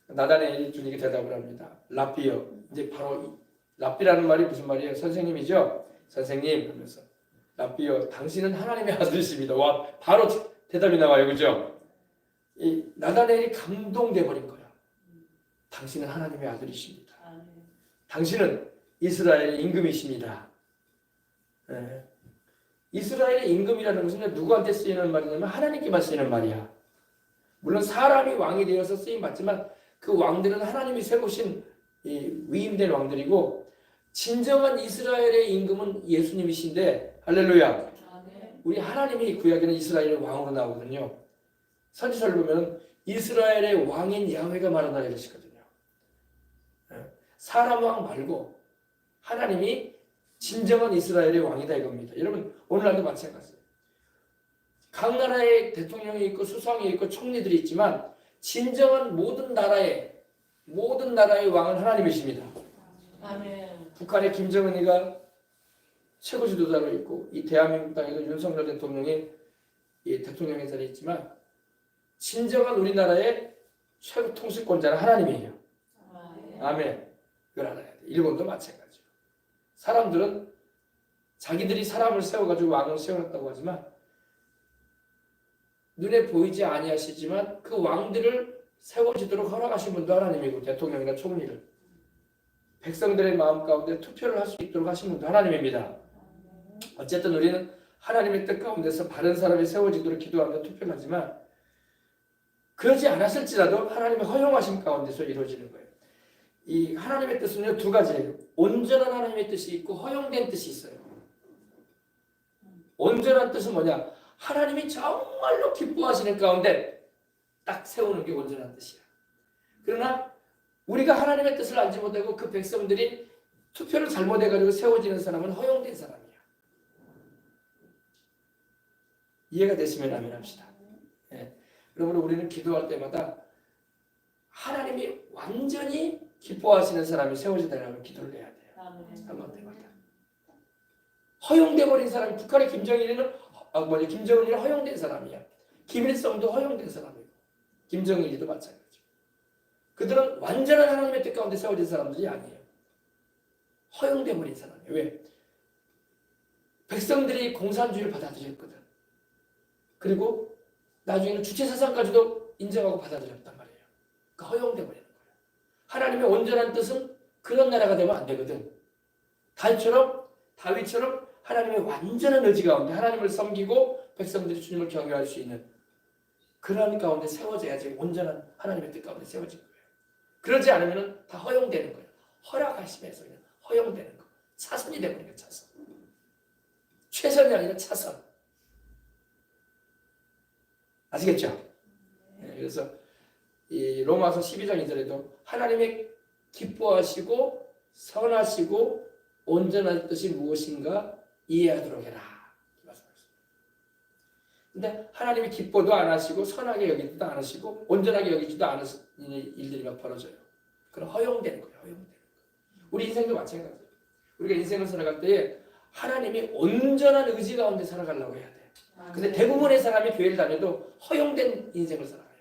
나다나엘이 주님께 대답을 합니다. 랍비요. 이제 바로 랍비라는 말이 무슨 말이에요? 선생님이죠? 선생님 하면서, 랍비요, 당신은 하나님의 아들이십니다. 와, 바로 대답이 나와요. 그죠? 이 나다나엘이 감동돼 버린 거야. 당신은 하나님의 아들이십니다. 당신은 이스라엘의 임금이십니다. 이스라엘의 임금이라는 것은 누구한테 쓰이는 말이냐면 하나님께만 쓰이는 말이야. 물론 사람이 왕이 되어서 쓰임 받지만 그 왕들은 하나님이 세우신 위임된 왕들이고, 진정한 이스라엘의 임금은 예수님이신데, 할렐루야. 우리 하나님이 구약에는 이스라엘의 왕으로 나오거든요. 선지서를 보면 이스라엘의 왕인 야훼가 말한다 이러시거든요. 사람 왕 말고 하나님이 진정한 이스라엘의 왕이다 이겁니다. 여러분, 오늘날도 마찬가지예요. 각 나라에 대통령이 있고 수상이 있고 총리들이 있지만 진정한 모든 나라의 왕은 하나님이십니다. 아멘. 북한의 김정은이가 최고 지도자로 있고, 이 대한민국 땅에도 윤석열 대통령이 이 대통령의 자리에 있지만 진정한 우리나라의 최고 통치권자는 하나님이에요. 아멘. 그걸 알아야 돼. 일본도 마찬가지예요. 사람들은 자기들이 사람을 세워가지고 왕을 세워놨다고 하지만 눈에 보이지 아니하시지만 그 왕들을 세워지도록 허락하신 분도 하나님이고, 대통령이나 총리를 백성들의 마음 가운데 투표를 할 수 있도록 하신 분도 하나님입니다. 어쨌든 우리는 하나님의 뜻 가운데서 바른 사람이 세워지도록 기도하며 투표를 하지만 그러지 않았을지라도 하나님의 허용하심 가운데서 이루어지는 거예요. 이 하나님의 뜻은요 두 가지예요. 온전한 하나님의 뜻이 있고 허용된 뜻이 있어요. 온전한 뜻은 뭐냐? 하나님이 정말로 기뻐하시는 가운데 딱 세우는 게 온전한 뜻이야. 그러나 우리가 하나님의 뜻을 알지 못하고 그 백성들이 투표를 잘못해가지고 세워지는 사람은 허용된 사람이야. 이해가 되시면 아멘합시다. 예. 그러므로 우리는 기도할 때마다 하나님이 완전히 기뻐하시는 사람이 세워지더라면 기도를 해야 돼요. 한번 때마다. 허용돼 버린 사람이 북한의 김정은이는 허용된 사람이야. 김일성도 허용된 사람이고 김정일이도 마찬가지고. 그들은 완전한 하나님의 뜻 가운데 세워진 사람들이 아니에요. 허용돼 버린 사람이에요. 왜? 백성들이 공산주의를 받아들였거든. 그리고 나중에는 주체사상까지도 인정하고 받아들였단 말이에요. 그러니까 허용돼 버리는 거예요. 하나님의 온전한 뜻은 그런 나라가 되면 안 되거든. 다윗처럼 하나님의 완전한 의지 가운데 하나님을 섬기고 백성들이 주님을 경외할 수 있는 그런 가운데 세워져야지 온전한 하나님의 뜻 가운데 세워진 거예요. 그러지 않으면 다 허용되는 거예요. 허락하심에서 그냥 허용되는 거. 차선이 되버린 거예요. 차선. 최선이 아니라 차선. 아시겠죠? 네, 그래서 이 로마서 12장 2절에도 하나님의 기뻐하시고 선하시고 온전한 뜻이 무엇인가 이해하도록 해라. 근데 하나님이 기뻐도 안 하시고 선하게 여기지도 안 하시고 온전하게 여기지도 않은 일들이 막 벌어져요. 그럼 허용되는 거예요. 허용되는 거예요. 우리 인생도 마찬가지예요. 우리가 인생을 살아갈 때에 하나님이 온전한 의지 가운데 살아가려고 해야 돼요. 근데 대부분의 사람이 교회를 다녀도 허용된 인생을 살아가요.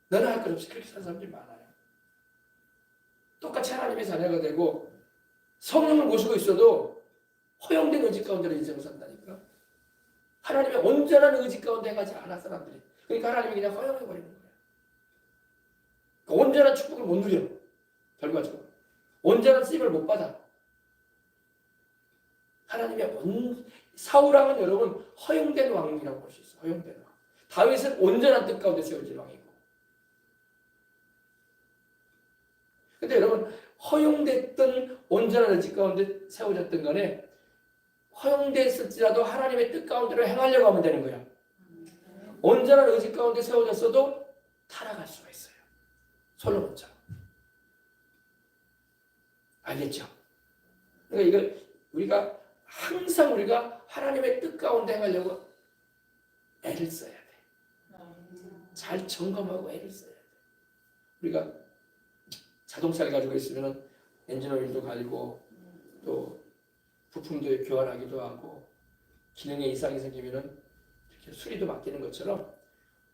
너는 할 것 없이 그렇게 사는 사람들이 많아요. 똑같이 하나님의 자녀가 되고 성령을 모시고 있어도 허용된 의지 가운데로 인생을 산다니까. 하나님의 온전한 의지 가운데 행하지 않아 사람들이. 그러니까 하나님이 그냥 허용해버리는 거예요. 그러니까 온전한 축복을 못 누려. 결과적으로. 온전한 쓰임을 못 받아. 하나님의 사울왕은 여러분 허용된 왕이라고 볼 수 있어요. 허용된 왕. 다윗은 온전한 뜻 가운데 세워진 왕이고. 근데 여러분 허용됐던 온전한 의지 가운데 세워졌던 간에 허용됐을지라도 하나님의 뜻 가운데로 행하려고 하면 되는 거야. 온전한 의지 가운데 세워졌어도 타락할 수가 있어요. 솔로몬처럼. 알겠죠? 그러니까 이걸 항상 우리가 하나님의 뜻 가운데 행하려고 애를 써야 돼. 잘 점검하고 애를 써야 돼. 우리가 자동차를 가지고 있으면 엔진 오일도 갈고 또 부품도 교환하기도 하고 기능에 이상이 생기면은 이렇게 수리도 맡기는 것처럼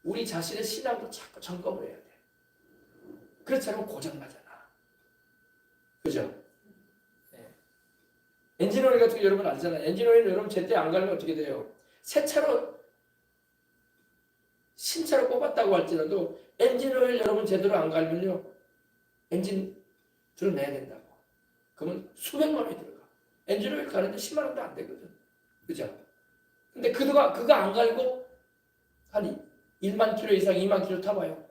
우리 자신의 신앙도 자꾸 점검을 해야 돼. 그렇지 않으면 고장나잖아. 그죠? 네. 엔진 오일 같은 거 여러분 알잖아요. 엔진 오일 여러분 제때 안 갈면 어떻게 돼요? 새 차로 신차로 뽑았다고 할지라도 엔진 오일 여러분 제대로 안 갈면요 엔진 들어내야 된다고. 그러면 수백만 원이 들어가. 엔진 오일 가는데 10만 원도 안 되거든. 그죠? 근데 그거 안 갈고 한 1만 킬로 이상 2만 킬로 타봐요.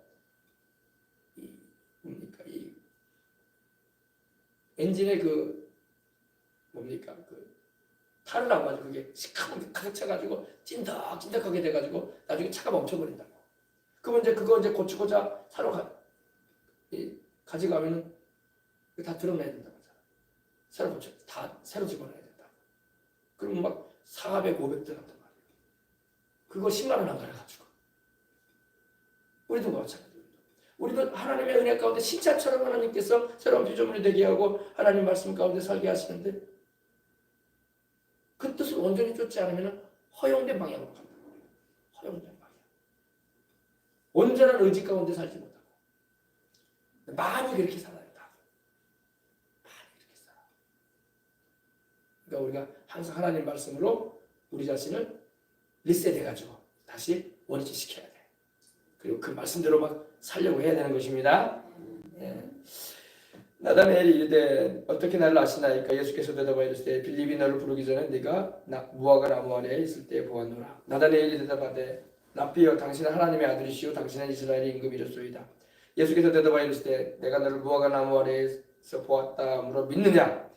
이 엔진에 탈을 나가지고 그게 시커멓게 가득 차가지고 찐득찐득하게 돼가지고 나중에 차가 멈춰버린다고. 그러면 그거 고치고자 사러 가져가면은 다 드러내야 된다고 하잖아. 새로 집어넣어야 된다고. 그러면 막 400, 500 들어간단 말이에요. 그거 10만 원 안 가려가지고. 우리도 마찬가지예요. 우리도 하나님의 은혜 가운데 신차처럼 하나님께서 새로운 피조물이 되게 하고 하나님 말씀 가운데 살게 하시는데 그 뜻을 온전히 쫓지 않으면 허용된 방향으로 간다. 허용된 방향. 온전한 의지 가운데 살지 못하고. 많이 그렇게 살아요. 많이 그렇게 살아. 그러니까 우리가 항상 하나님 말씀으로 우리 자신을 리셋해가지고 다시 원위치시켜야 돼. 그리고 그 말씀대로 막 살려고 해야 되는 것입니다. 네. 나다나엘이 이르되 어떻게 나를 아시나이까? 예수께서 대답하여 이르시되 빌립이 너를 부르기 전에 네가 무화과 나무 아래에 있을 때에 보았노라. 나다나엘이 대답하되 랍비여 당신은 하나님의 아들이시오 당신은 이스라엘의 임금이로소이다. 예수께서 대답하여 이르시되 내가 너를 무화과 나무 아래에서 보았다 물어 믿느냐?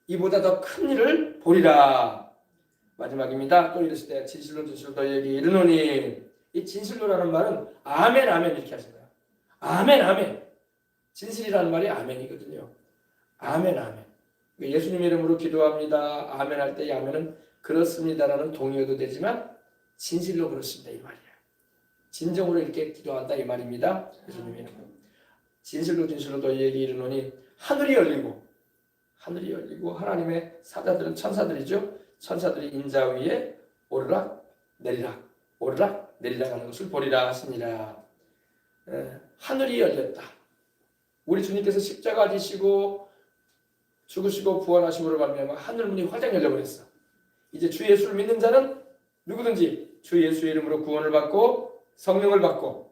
이보다 더 큰 일을 보리라. 마지막입니다. 또 이르시되 진실로 진실로 너희에게 이르노니. 이 진실로라는 말은 아멘 아멘 이렇게 하신 거예요. 아멘 아멘. 진실이라는 말이 아멘이거든요. 아멘 아멘. 예수님 이름으로 기도합니다. 아멘 할 때 이 아멘은 그렇습니다라는 동의어도 되지만 진실로 그렇습니다 이 말이에요. 진정으로 이렇게 기도한다 이 말입니다. 예수님 이름으로. 진실로 진실로 너희에게 이르노니 하늘이 열리고 하나님의 사자들은 천사들이죠. 천사들이 인자 위에 오르락 내리락 오르락 내리락 하는 것을 보리라 하시니라. 하늘이 열렸다. 우리 주님께서 십자가 지시고 죽으시고 부활하심으로 말미암아 하늘문이 활짝 열려버렸어. 이제 주 예수를 믿는 자는 누구든지 주 예수의 이름으로 구원을 받고 성령을 받고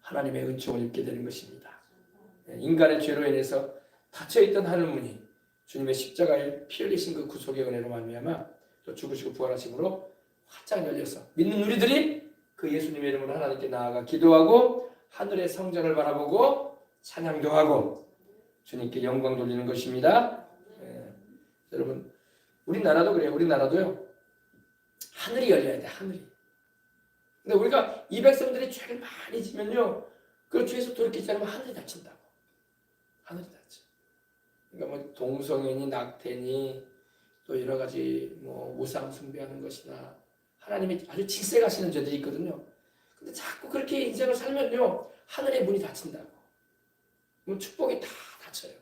하나님의 은총을 입게 되는 것입니다. 인간의 죄로 인해서 닫혀있던 하늘문이 주님의 십자가에 피 흘리신 그 구속의 은혜로 말미암아 또 죽으시고 부활하심으로 활짝 열려서 믿는 우리들이 그 예수님의 이름으로 하나님께 나아가 기도하고 하늘의 성전을 바라보고 찬양도 하고 주님께 영광 돌리는 것입니다. 여러분 우리나라도 그래요. 우리나라도요. 하늘이 열려야 돼. 하늘이. 근데 우리가 이 백성들이 죄를 많이 지면요. 그 죄에서 돌이키지 않으면 하늘이 닫힌다고. 하늘이 닫혀. 그러니까 뭐 동성애니 낙태니 또 여러 가지 뭐 우상 숭배하는 것이나 하나님이 아주 질색하시는 죄들이 있거든요. 근데 자꾸 그렇게 인생을 살면요. 하늘의 문이 닫힌다고. 그럼 축복이 다 닫혀요.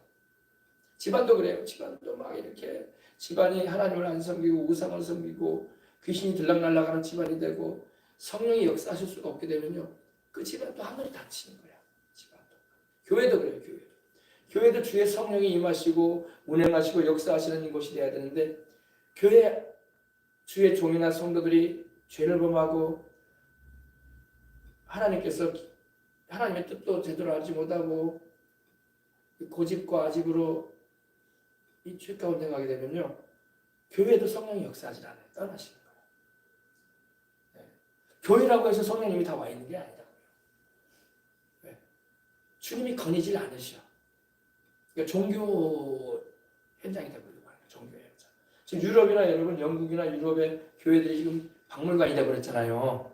집안도 그래요. 집안도 막 이렇게 집안이 하나님을 안 섬기고 우상을 섬기고 귀신이 들락날락하는 집안이 되고 성령이 역사하실 수가 없게 되면요. 그 집안도 하늘이 닫히는 거야. 집안도. 교회도 그래요. 교회도 주의 성령이 임하시고 운행하시고 역사하시는 곳이 돼야 되는데 교회 주의 종이나 성도들이 죄를 범하고 하나님께서 하나님의 뜻도 제대로 알지 못하고 고집과 아집으로 이 죄 가운데 가게 되면요. 교회도 성령이 역사하지 않아요. 떠나시는 거예요. 네. 교회라고 해서 성령님이 다 와 있는 게 아니라고요. 네. 주님이 거니질 않으셔. 그러니까 종교 현장이 되버리고 말이에요. 종교 현장. 지금 유럽이나 여러분 영국이나 유럽의 교회들이 지금 박물관이 되버렸잖아요.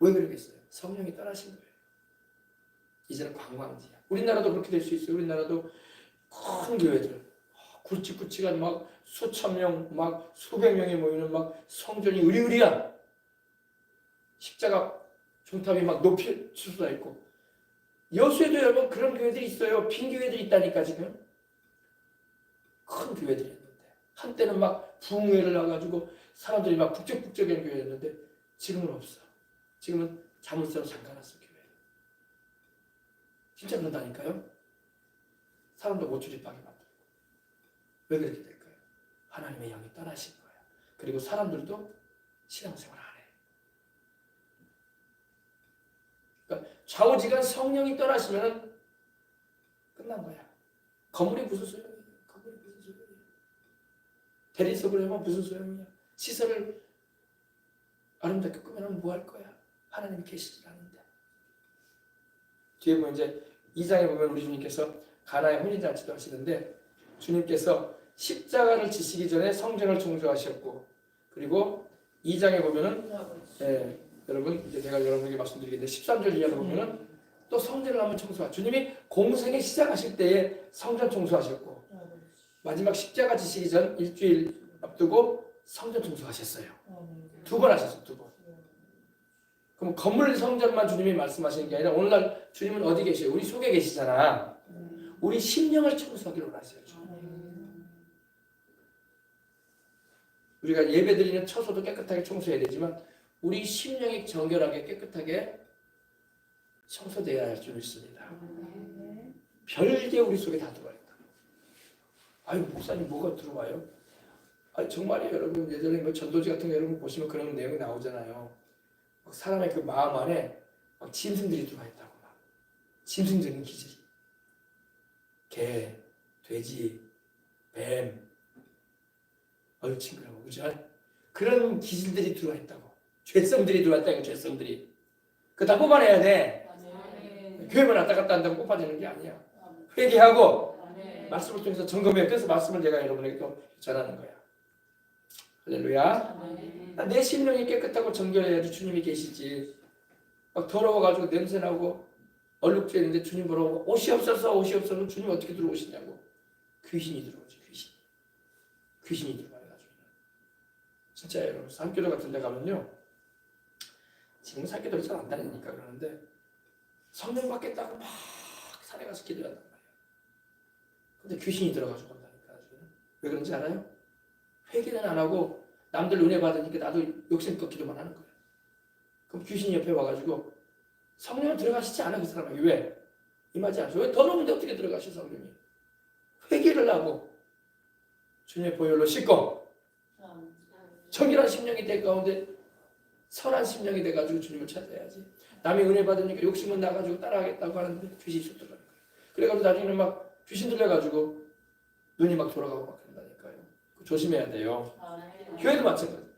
왜 그러겠어요? 성령이 떠나신 거예요. 이제는 관광지야. 우리나라도 그렇게 될 수 있어요. 우리나라도 큰 교회들 굵직굵직한 막 수천 명, 막 수백 명이 모이는 막 성전이 으리으리한 십자가 종탑이 막 높이 솟아 있고 여수에도 여러분 그런 교회들이 있어요. 빈 교회들이 있다니까 지금. 큰 교회들이 있는데 한때는 막 부흥회를 나가지고 사람들이 막 북적북적한 교회였는데 지금은 없어. 지금은 자물쇠로 잠가놨어 교회. 진짜 그런다니까요. 사람도 못 출입하게 만들고. 왜 그렇게 될까요? 하나님의 영이 떠나신 거예요. 그리고 사람들도 신앙생활 안 해. 그러니까 좌우지간 성령이 떠나시면 끝난 거야. 건물이 무슨 소용이야? 건물이 무슨 소용이야? 대리석을 하면 무슨 소용이야? 시설을 아름답게 꾸며놓으면 뭐 할 거야? 하나님이 계시지 않는데. 뒤에 보면 이제 2장에 보면 우리 주님께서 가나의 혼인잔치도 하시는데 주님께서 십자가를 지시기 전에 성전을 청소하셨고 그리고 2장에 보면은 여러분 이제 제가 여러분에게 말씀드리겠는데 13절 이하로 보면은 또 성전을 한번 청소하. 주님이 공생에 시작하실 때에 성전 청소하셨고 마지막 십자가 지시기 전 일주일 앞두고 성전 청소하셨어요. 2번 하셨어요. 2번. 그럼 건물 성전만 주님이 말씀하시는 게 아니라 오늘날 주님은 어디 계셔요? 우리 속에 계시잖아. 우리 심령을 청소하기를 원하세요. 우리가 예배드리는 처소도 깨끗하게 청소해야 되지만 우리 심령이 정결하게 깨끗하게 청소되어야 할 줄 믿습니다. 별게 우리 속에 다 들어와 있다. 아유 목사님 뭐가 들어와요? 아 정말이에요 여러분. 예전에 뭐 전도지 같은 거 여러분 보시면 그런 내용이 나오잖아요. 막 사람의 그 마음 안에 막 짐승들이 들어와 있다고 막 짐승적인 기질. 개, 돼지, 뱀, 얼친구라고 그죠? 그런 기질들이 들어와 있다고. 죄성들이 들어와 있다고. 죄성들이. 그거 다 뽑아내야 돼. 교회만 왔다 갔다 한다고 뽑아지는 게 아니야. 회개하고 말씀을 통해서 점검해. 그래서 말씀을 제가 여러분에게 또 전하는 거야. 할렐루야. 내 심령이 깨끗하고 정결해야지 주님이 계시지. 막 더러워가지고 냄새나고 얼룩져있는데 주님 보러 옷이 없어서 옷이 없어서 주님 어떻게 들어오시냐고. 귀신이 들어오지. 귀신이 들어와가지고. 진짜 여러분 산기도 같은 데 가면요. 지금 산기도를 잘 안 다니니까 그러는데 성령 받겠다고 막 산에 가서 기도한단 말이야. 근데 귀신이 들어가지고 온다니까. 왜 그런지 알아요? 회개는 안 하고 남들 은혜 받으니까 나도 욕심껏 기도만 하는 거야. 그럼 귀신이 옆에 와가지고 성령은 들어가시지 않아 그 사람에게. 왜? 임하지 않죠. 왜 더러운데 어떻게 들어가셔 성령이? 회개를 하고 주님의 보혈로 씻고 정결한 심령이 될 가운데 선한 심령이 돼가지고 주님을 찾아야지. 남이 은혜 받으니까 욕심은 나가지고 따라하겠다고 하는데 귀신이 쑥 들어가는 거야. 그래가지고 나중에는 막 귀신 들려가지고 눈이 막 돌아가고 막 그런다니까요. 조심해야 돼요. 교회도 마찬가지.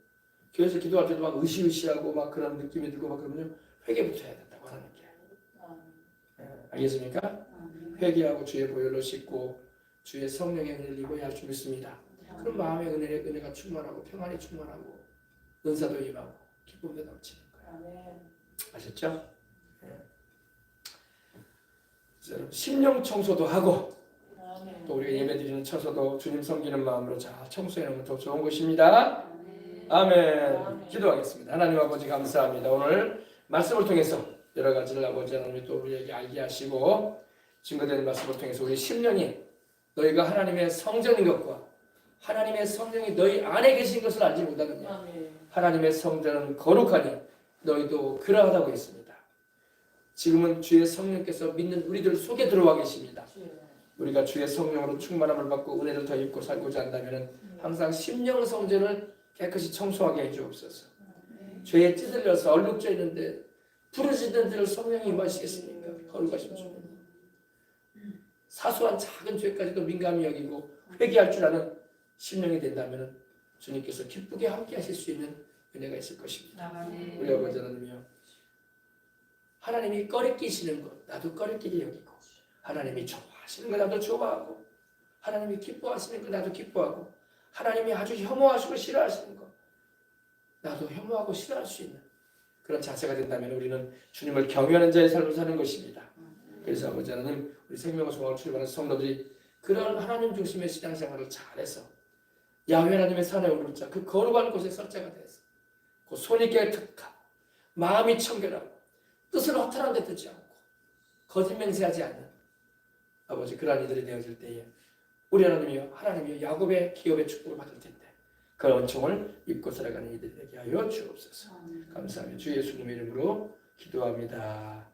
교회에서 기도할 때도 막 으시으시하고 막 그런 느낌이 들고 막 그러면요. 회개부터 해야 된다고 하는 게. 알겠습니까? 회개하고 주의 보혈로 씻고 주의 성령의 은혜를 입어야 할 줄 믿습니다. 그럼 마음의 은혜가 충만하고 평안이 충만하고 은사도 임하고 기쁨도 넘치는 거예요. 아셨죠? 심령 청소도 하고 또 우리가 예배드리는 처소도 주님 섬기는 마음으로 잘 청소해놓으면 더 좋은 것입니다. 아멘. 기도하겠습니다. 하나님 아버지 감사합니다. 오늘 말씀을 통해서 여러 가지를 아버지 하나님이 또 우리에게 알게 하시고 증거되는 말씀을 통해서 우리 심령이 너희가 하나님의 성전인 것과 하나님의 성령이 너희 안에 계신 것을 알지 못하느냐. 하나님의 성전은 거룩하니 너희도 그러하다고 했습니다. 지금은 주의 성령께서 믿는 우리들 속에 들어와 계십니다. 우리가 주의 성령으로 충만함을 받고 은혜를 더 입고 살고자 한다면 항상 심령 성전을 깨끗이 청소하게 해주옵소서. 죄에 찌들려서 얼룩져 있는데 부르짖는 데를 성령이 임하시겠습니까? 거룩하신 주님. 사소한 작은 죄까지도 민감히 여기고 회개할 줄 아는 심령이 된다면 주님께서 기쁘게 함께 하실 수 있는 은혜가 있을 것입니다. 우리 아버지 하나님이여, 하나님이 꺼리끼시는 것 나도 꺼리끼게 여기고, 하나님이 좋아하시는 것 나도 좋아하고, 하나님이 기뻐하시는 것 나도 기뻐하고, 하나님이 아주 혐오하시고 싫어하시는 것 나도 혐오하고 싫어할 수 있는 그런 자세가 된다면 우리는 주님을 경외하는 자의 삶을 사는 것입니다. 그래서 아버지 하나님, 우리 생명과 소망을 출발하는 성도들이 그런 하나님 중심의 신앙생활을 잘해서 야훼 하나님의 산에 오르자 그 거룩한 곳에 설자가 돼서 그 손이 깨끗하고 마음이 청결하고 뜻을 허탈한 데 듣지 않고 거짓 맹세하지 않는 아버지 그러한 이들이 되어질 때에 우리 하나님이여, 하나님이여 야곱의 기업의 축복을 받을 텐데 그 은총을 입고 살아가는 이들이 되게 하여 주옵소서. 감사하며 주 예수님의 이름으로 기도합니다.